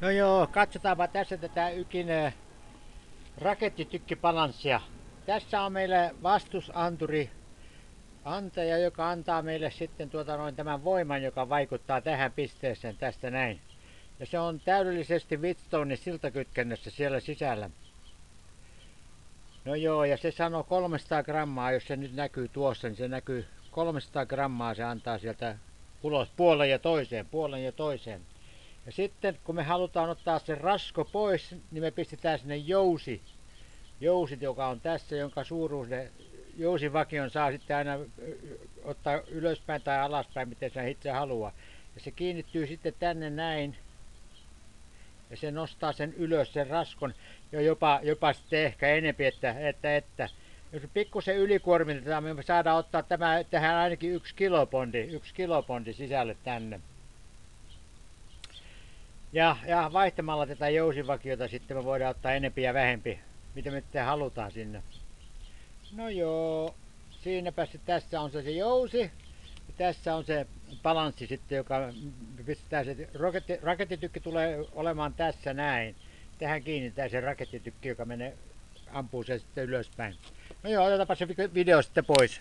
No joo, katsotaanpa tässä tätä Ykin rakettitykkibalanssia. Tässä on meille vastusanturi antaja, joka antaa meille sitten tämän voiman, joka vaikuttaa tähän pisteeseen tästä näin. Ja se on täydellisesti Wheatstonen siltakytkennässä siellä sisällä. No joo, ja se sanoo 300 grammaa, jos se nyt näkyy tuossa, niin se näkyy 300 grammaa se antaa sieltä ulos puolen ja toiseen. Ja sitten kun me halutaan ottaa se rasko pois, niin me pistetään sinne jousit, joka on tässä, jonka suuruuden jousivakion saa sitten aina ottaa ylöspäin tai alaspäin, miten se itse haluaa. Ja se kiinnittyy sitten tänne näin. Ja se nostaa sen ylös, sen raskon, ja jopa sitten ehkä enempi, että jos pikkusen ylikuormitetaan, me saadaan ottaa tähän ainakin 1 kilopondi sisälle tänne. Ja vaihtamalla tätä jousivakiota sitten me voidaan ottaa enempi ja vähempi, mitä me sitten halutaan sinne. No joo, siinäpä se, tässä on se jousi. Ja tässä on se balanssi sitten, joka pistetään se rakettitykki tulee olemaan tässä näin. Tähän kiinnitetään se rakettitykki, joka ampuu se sitten ylöspäin. No joo, otetaanpa se video sitten pois.